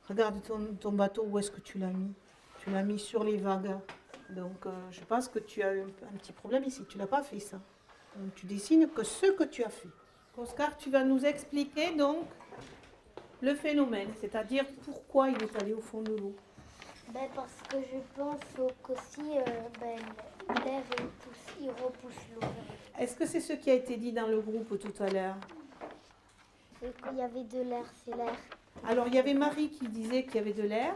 Regarde ton bateau, où est-ce que tu l'as mis? Tu l'as mis sur les vagues. Donc, je pense que tu as eu un petit problème ici. Tu n'as pas fait ça. Donc, tu dessines que ce que tu as fait. Oscar, tu vas nous expliquer donc le phénomène, c'est-à-dire pourquoi il est allé au fond de l'eau. Ben, parce que je pense qu'aussi l'air il repousse l'eau. Est-ce que c'est ce qui a été dit dans le groupe tout à l'heure? Et qu'il y avait de l'air, c'est l'air. Alors, il y avait Marie qui disait qu'il y avait de l'air.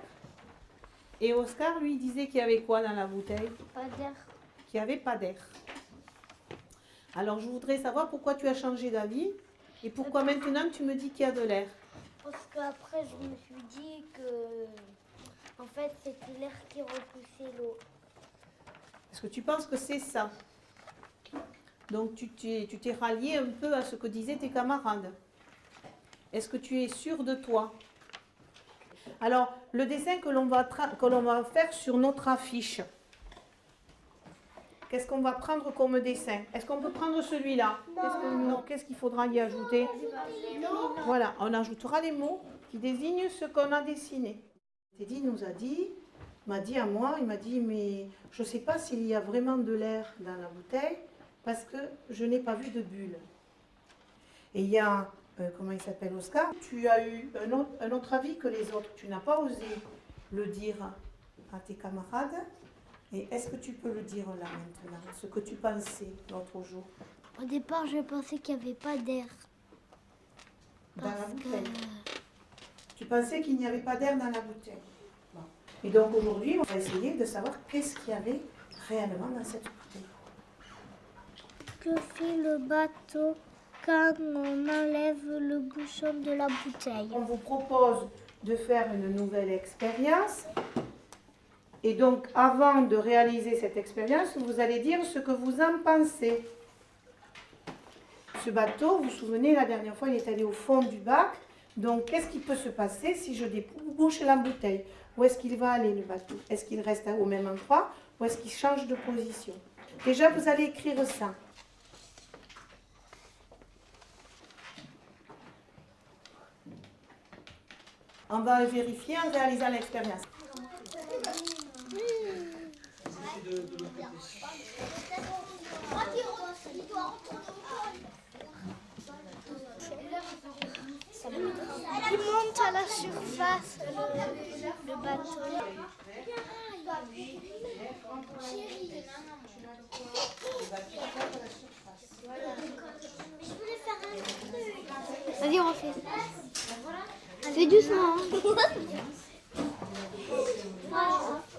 Et Oscar, lui, disait qu'il y avait quoi dans la bouteille? Pas d'air. Qu'il n'y avait pas d'air. Alors, je voudrais savoir pourquoi tu as changé d'avis et pourquoi maintenant tu me dis qu'il y a de l'air. Parce qu'après, je me suis dit que, en fait, c'était l'air qui repoussait l'eau. Est-ce que tu penses que c'est ça? Donc, tu t'es rallié un peu à ce que disaient tes camarades. Est-ce que tu es sûr de toi? Alors, le dessin que l'on va faire sur notre affiche, qu'est-ce qu'on va prendre comme dessin? Est-ce qu'on peut prendre celui-là? Qu'est-ce qu'il faudra y ajouter? Voilà, on ajoutera les mots qui désignent ce qu'on a dessiné. Teddy m'a dit à moi, il m'a dit, mais je ne sais pas s'il y a vraiment de l'air dans la bouteille parce que je n'ai pas vu de bulle. Et il y a, comment il s'appelle, Oscar, tu as eu un autre avis que les autres. Tu n'as pas osé le dire à tes camarades. Et est-ce que tu peux le dire là maintenant, ce que tu pensais l'autre jour? Au départ, je pensais qu'il n'y avait pas d'air. Dans la bouteille. Tu pensais qu'il n'y avait pas d'air dans la bouteille. Bon. Et donc aujourd'hui, on va essayer de savoir qu'est-ce qu'il y avait réellement dans cette bouteille. Que fait le bateau quand on enlève le bouchon de la bouteille? On vous propose de faire une nouvelle expérience. Et donc, avant de réaliser cette expérience, vous allez dire ce que vous en pensez. Ce bateau, vous vous souvenez, la dernière fois, il est allé au fond du bac. Donc, qu'est-ce qui peut se passer si je débouche la bouteille? Où est-ce qu'il va aller, le bateau? Est-ce qu'il reste au même endroit ou est-ce qu'il change de position? Déjà, vous allez écrire ça. On va vérifier en réalisant l'expérience. Il monte à la surface, le bateau. Vas-y, on refait. Fais doucement.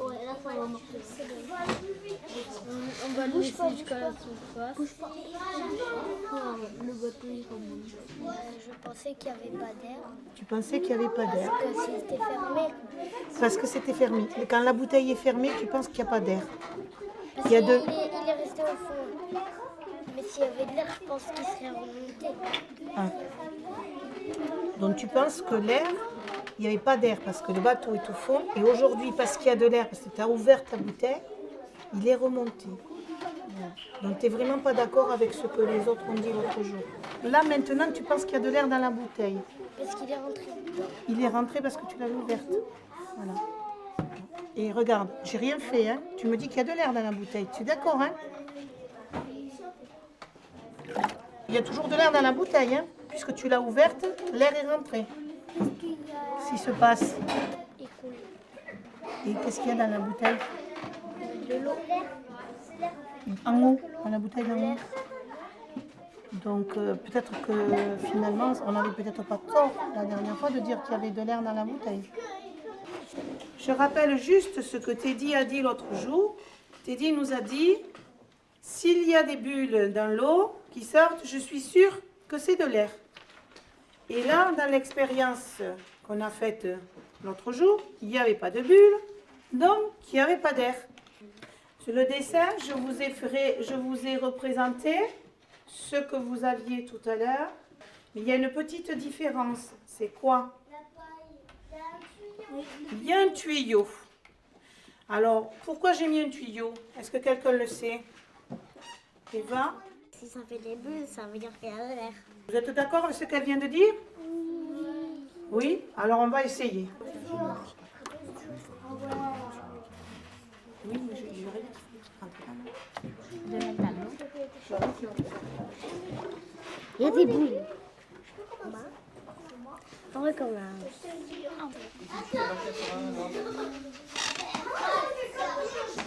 Ouais, là, ça va marcher. On va le laisser jusqu'à la surface. Bouge pas. Le bateau, il remonte. Je pensais qu'il n'y avait pas d'air. Tu pensais qu'il n'y avait pas d'air? Parce que c'était fermé. Parce que c'était fermé. Et quand la bouteille est fermée, tu penses qu'il n'y a pas d'air? Parce qu'il est resté au fond. Mais s'il y avait de l'air, je pense qu'il serait remonté. Ah. Donc tu penses que l'air, il n'y avait pas d'air parce que le bateau est au fond. Et aujourd'hui, parce qu'il y a de l'air, parce que tu as ouvert ta bouteille, il est remonté. Donc tu n'es vraiment pas d'accord avec ce que les autres ont dit l'autre jour. Là maintenant, tu penses qu'il y a de l'air dans la bouteille. Parce qu'il est rentré. Il est rentré parce que tu l'as ouverte. Voilà. Et regarde, j'ai rien fait. Hein. Tu me dis qu'il y a de l'air dans la bouteille. Tu es d'accord, hein? Il y a toujours de l'air dans la bouteille, hein? Puisque tu l'as ouverte, l'air est rentré. Qu'est-ce qui se passe? Et qu'est-ce qu'il y a dans la bouteille? De l'eau. En haut, dans la bouteille en haut. Donc peut-être que finalement, on n'avait peut-être pas tort la dernière fois de dire qu'il y avait de l'air dans la bouteille. Je rappelle juste ce que Teddy a dit l'autre jour. Teddy nous a dit, s'il y a des bulles dans l'eau qui sortent, je suis sûre que c'est de l'air. Et là, dans l'expérience qu'on a faite l'autre jour, il n'y avait pas de bulles, donc il n'y avait pas d'air. Sur le dessin, je vous ai représenté ce que vous aviez tout à l'heure. Mais il y a une petite différence. C'est quoi? Il y a un tuyau. Alors, pourquoi j'ai mis un tuyau? Est-ce que quelqu'un le sait? Eva? Si ça fait des bulles, ça veut dire qu'il y a de l'air. Vous êtes d'accord avec ce qu'elle vient de dire? Oui. Oui? Alors on va essayer. Oui, mais j'aurais De la table. Il y a des boules. On recommence.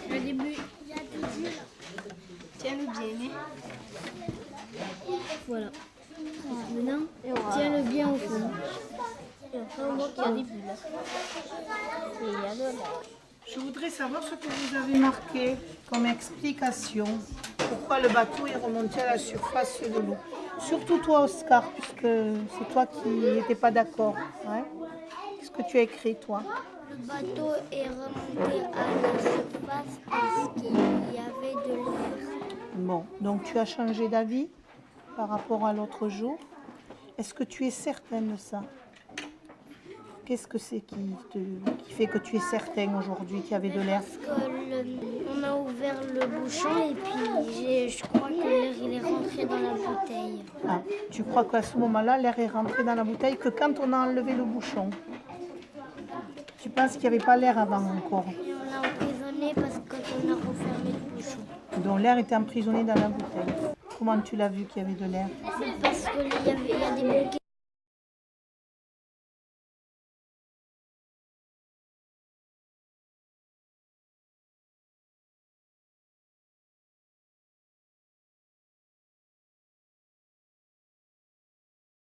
Le début. Tiens-le bien. Voilà. Maintenant, tiens-le bien au fond. Et enfin, on voit qu'il y a des bulles. Et il y a de l'air. Je voudrais savoir ce que vous avez marqué comme explication. Pourquoi le bateau est remonté à la surface de l'eau. Surtout toi, Oscar, puisque c'est toi qui n'étais pas d'accord. Hein? Qu'est-ce que tu as écrit, toi? Le bateau est remonté à la surface parce qu'il y avait de l'air. Bon, donc tu as changé d'avis par rapport à l'autre jour. Est-ce que tu es certaine de ça? Qu'est-ce que c'est qui fait que tu es certaine aujourd'hui qu'il y avait de l'air? Parce qu'on a ouvert le bouchon et puis je crois que l'air il est rentré dans la bouteille. Ah, tu crois qu'à ce moment-là, l'air est rentré dans la bouteille que quand on a enlevé le bouchon? Tu penses qu'il n'y avait pas l'air avant encore? Et on l'a emprisonné parce que quand on a refermé le bouchon. Donc l'air était emprisonné dans la bouteille. Comment tu l'as vu qu'il y avait de l'air? C'est parce qu'il y a des bulles